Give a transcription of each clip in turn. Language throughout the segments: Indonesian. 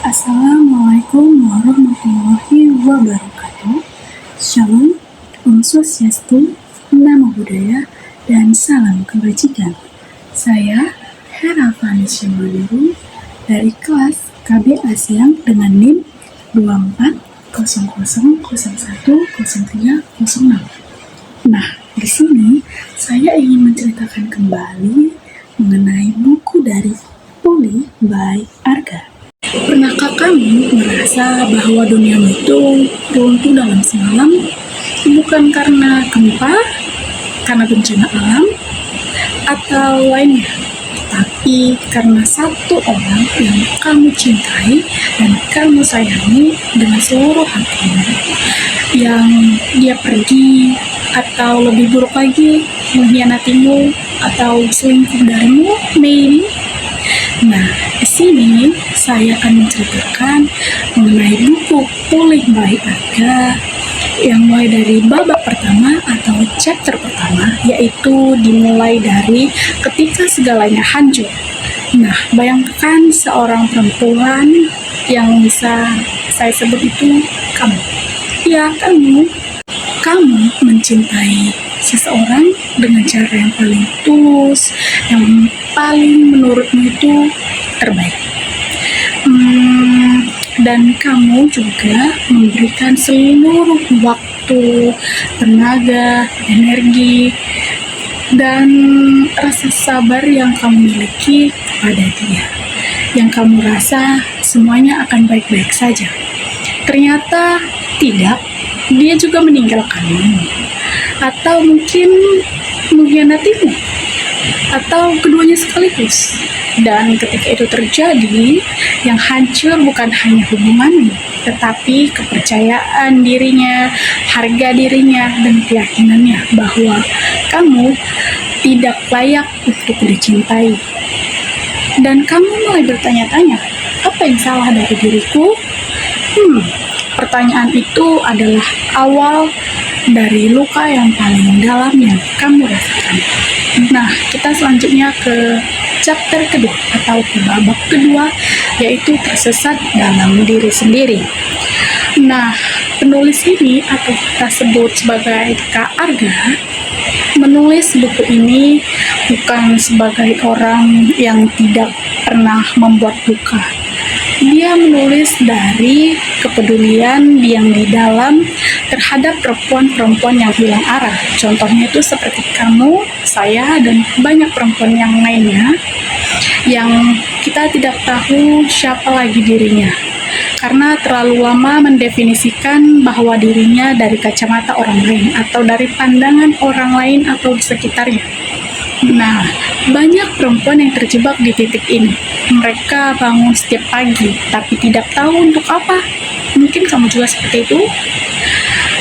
Assalamualaikum warahmatullahi wabarakatuh. Shalom, Om Swastiastu, Namo Buddhaya, dan salam kebajikan. Saya Hera Vanisya Manurung dari kelas KB Asyang dengan NIM 2400010306. Nah, di sini saya ingin menceritakan kembali mengenai buku dari Pulih by Arga. Pernahkah kamu merasa bahwa duniamu itu runtuh dalam semalam? Bukan karena gempa, karena bencana alam, atau lainnya, tapi karena satu orang yang kamu cintai dan kamu sayangi dengan seluruh hatimu, yang dia pergi atau lebih buruk lagi mengkhianatimu atau selingkuh darimu, maybe. Nah, di sini saya akan menceritakan mengenai buku Pulih by Arga yang mulai dari babak pertama atau chapter pertama, yaitu dimulai dari ketika segalanya hancur. Nah, bayangkan seorang perempuan yang bisa saya sebut itu kamu. Ya, kamu mencintai seseorang dengan cara yang paling tulus, yang paling menurutmu itu terbaik. Dan kamu juga memberikan seluruh waktu, tenaga, energi, dan rasa sabar yang kamu miliki kepada dia. Yang kamu rasa semuanya akan baik-baik saja. Ternyata tidak, dia juga meninggalkanmu. Atau mungkin mengkhianatimu, atau keduanya sekaligus. Dan ketika itu terjadi, yang hancur bukan hanya hubunganmu, tetapi kepercayaan dirinya, harga dirinya, dan keyakinannya bahwa kamu tidak layak untuk dicintai. Dan kamu mulai bertanya-tanya, apa yang salah dari diriku? Pertanyaan itu adalah awal dari luka yang paling dalam yang kamu rasakan. Nah, kita selanjutnya ke chapter kedua atau ke babak kedua, yaitu tersesat dalam diri sendiri. Nah, penulis ini atau kita sebut sebagai Kak Arga menulis buku ini bukan sebagai orang yang tidak pernah membuat duka. Dia menulis dari kepedulian yang di dalam terhadap perempuan-perempuan yang hilang arah. Contohnya itu seperti kamu, saya, dan banyak perempuan yang lainnya yang kita tidak tahu siapa lagi dirinya. Karena terlalu lama mendefinisikan bahwa dirinya dari kacamata orang lain atau dari pandangan orang lain atau di sekitarnya. Nah, banyak perempuan yang terjebak di titik ini. Mereka bangun setiap pagi, tapi tidak tahu untuk apa. Mungkin kamu juga seperti itu.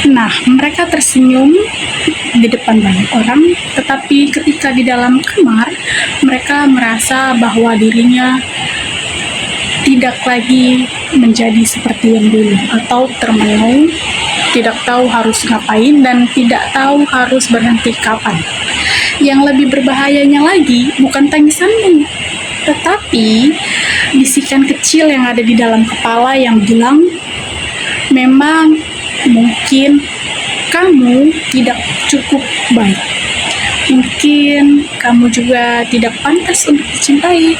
Nah, mereka tersenyum di depan banyak orang, tetapi ketika di dalam kamar, mereka merasa bahwa dirinya tidak lagi menjadi seperti yang dulu, atau termenung, tidak tahu harus ngapain, dan tidak tahu harus berhenti kapan. Yang lebih berbahayanya lagi, bukan tangisanmu, tetapi bisikan kecil yang ada di dalam kepala yang bilang, memang mungkin kamu tidak cukup baik. Mungkin kamu juga tidak pantas untuk dicintai.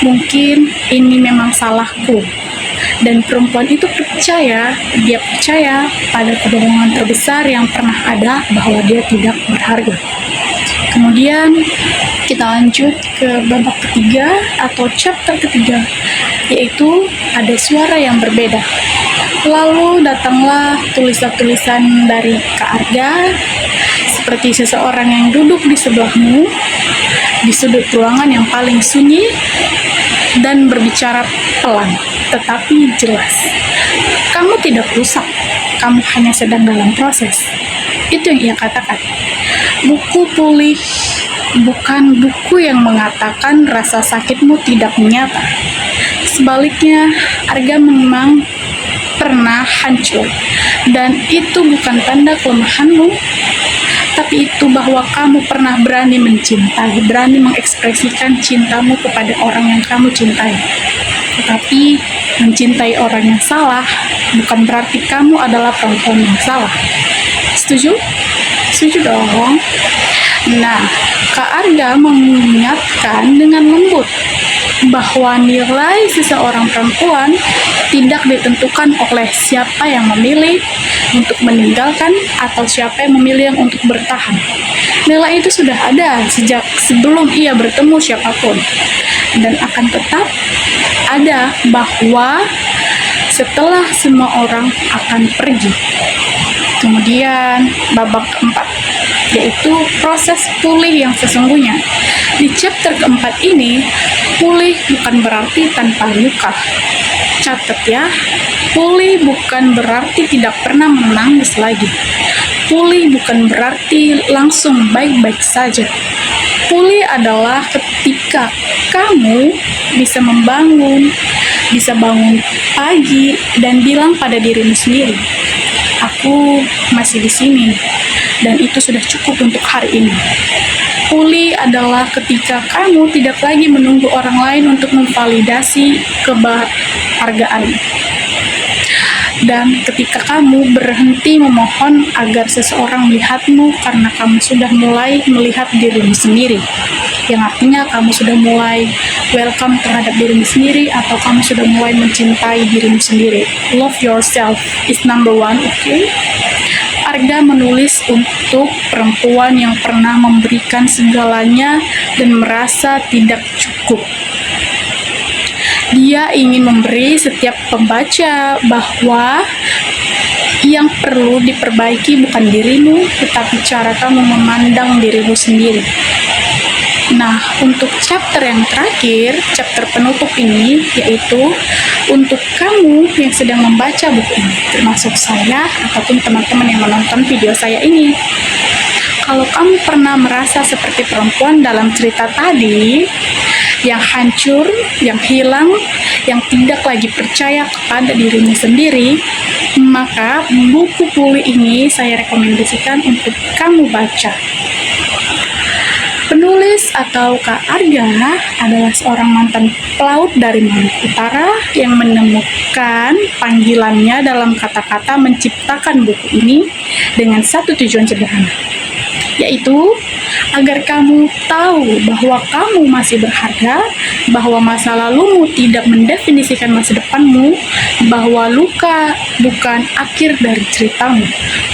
Mungkin ini memang salahku. Dan perempuan itu percaya pada kebohongan terbesar yang pernah ada bahwa dia tidak berharga. Kemudian kita lanjut ke babak ketiga atau chapter ketiga, yaitu ada suara yang berbeda. Lalu datanglah tulisan-tulisan dari Kak Arga, seperti seseorang yang duduk di sebelahmu, di sudut ruangan yang paling sunyi, dan berbicara pelan, tetapi jelas. Kamu tidak rusak, kamu hanya sedang dalam proses. Itu yang ia katakan. Buku Pulih bukan buku yang mengatakan rasa sakitmu tidak nyata. Sebaliknya, Arga memang pernah hancur, dan itu bukan tanda kelemahanmu, tapi itu bahwa kamu pernah berani mencintai, berani mengekspresikan cintamu kepada orang yang kamu cintai. Tetapi mencintai orang yang salah bukan berarti kamu adalah perempuan yang salah. Setuju? Setuju dong. Nah, Kak Arga mengingatkan dengan lembut bahwa nilai seseorang perempuan tidak ditentukan oleh siapa yang memilih untuk meninggalkan atau siapa yang memilih yang untuk bertahan. Nilai itu sudah ada sejak sebelum ia bertemu siapapun, dan akan tetap ada bahwa setelah semua orang akan pergi. Kemudian babak keempat, yaitu proses pulih yang sesungguhnya. Di chapter keempat ini, pulih bukan berarti tanpa luka. Catat ya, pulih bukan berarti tidak pernah menangis lagi. Pulih bukan berarti langsung baik-baik saja. Pulih adalah ketika kamu bisa membangun, bisa bangun pagi dan bilang pada dirimu sendiri, aku masih di sini, dan itu sudah cukup untuk hari ini. Pulih adalah ketika kamu tidak lagi menunggu orang lain untuk memvalidasi keberhargaan. Dan ketika kamu berhenti memohon agar seseorang melihatmu karena kamu sudah mulai melihat dirimu sendiri. Yang artinya kamu sudah mulai welcome terhadap dirimu sendiri, atau kamu sudah mulai mencintai dirimu sendiri. Love yourself is number one, okay? Arga menulis untuk perempuan yang pernah memberikan segalanya dan merasa tidak cukup. Dia ingin memberi setiap pembaca bahwa yang perlu diperbaiki bukan dirimu, tetapi cara kamu memandang dirimu sendiri. Nah, untuk chapter yang terakhir, chapter penutup ini, yaitu untuk kamu yang sedang membaca buku ini, termasuk saya ataupun teman-teman yang menonton video saya ini. Kalau kamu pernah merasa seperti perempuan dalam cerita tadi, yang hancur, yang hilang, yang tidak lagi percaya kepada dirimu sendiri, maka buku pulih ini saya rekomendasikan untuk kamu baca. Penulis atau Kak Arga adalah seorang mantan pelaut dari Maluku Utara yang menemukan panggilannya dalam kata-kata menciptakan buku ini dengan satu tujuan sederhana, yaitu agar kamu tahu bahwa kamu masih berharga, bahwa masa lalumu tidak mendefinisikan masa depanmu, bahwa luka bukan akhir dari ceritamu,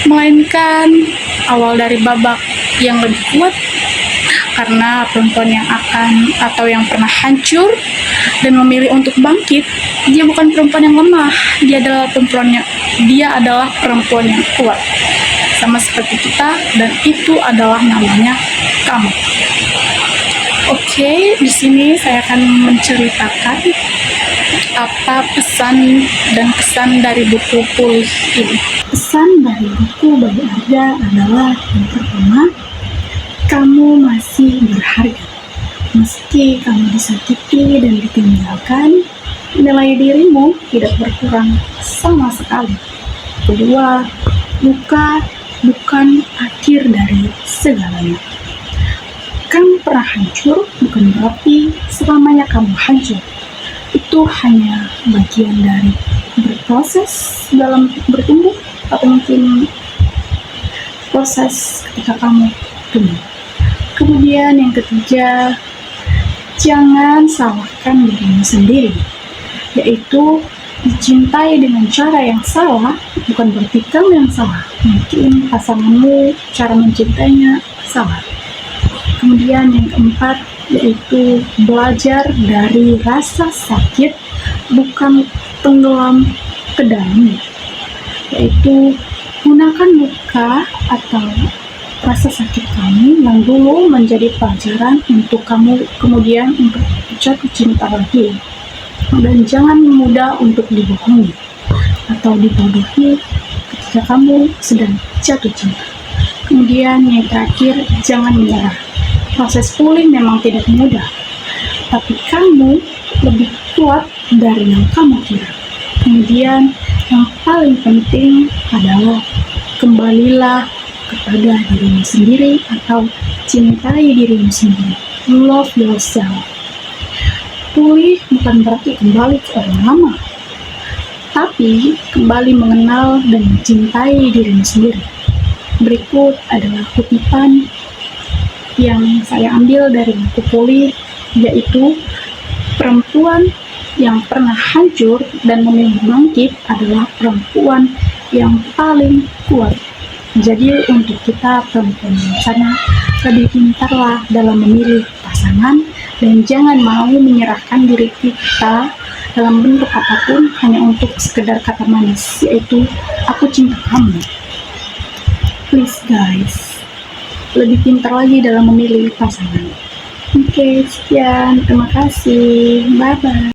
melainkan awal dari babak yang lebih kuat. Karena perempuan yang akan atau yang pernah hancur dan memilih untuk bangkit, dia bukan perempuan yang lemah, dia adalah perempuan yang kuat, sama seperti kita, dan itu adalah namanya kamu. Oke, di sini saya akan menceritakan apa pesan dan kesan dari buku pulih ini. Pesan dari buku Bayi Arga adalah yang pertama, kamu masih berharga. Meski kamu disakiti dan ditinggalkan, nilai dirimu tidak berkurang sama sekali. Kedua, luka bukan akhir dari segalanya. Kamu pernah hancur bukan berarti selamanya kamu hancur. Itu hanya bagian dari berproses dalam bertumbuh, atau mungkin proses ketika kamu tumbuh. Kemudian yang ketiga, jangan salahkan dirimu sendiri, yaitu dicintai dengan cara yang salah bukan berarti kamu yang salah. Mungkin pasanganmu cara mencintainya salah. Kemudian yang keempat, yaitu belajar dari rasa sakit bukan tenggelam ke dalamnya, yaitu gunakan luka atau rasa sakit kamu yang dulu menjadi pelajaran untuk kamu kemudian untuk jatuh cinta lagi. Dan jangan mudah untuk dibohongi atau dibodohi ketika kamu sedang jatuh cinta. Kemudian yang terakhir, jangan menyerah. Proses pulih memang tidak mudah, tapi kamu lebih kuat dari yang kamu kira. Kemudian yang paling penting adalah kembalilah kepada dirimu sendiri atau cintai dirimu sendiri. Love yourself. Pulih bukan berarti kembali ke orang lama, tapi kembali mengenal dan mencintai dirimu sendiri. Berikut adalah kutipan yang saya ambil dari buku Pulih, yaitu perempuan yang pernah hancur dan memilih bangkit adalah perempuan yang paling kuat. Jadi untuk kita perempuan di sana, lebih pintarlah dalam memilih pasangan dan jangan mau menyerahkan diri kita dalam bentuk apapun hanya untuk sekedar kata manis, yaitu aku cinta kamu. Please guys, lebih pintar lagi dalam memilih pasangan. Oke, sekian. Terima kasih. Bye-bye.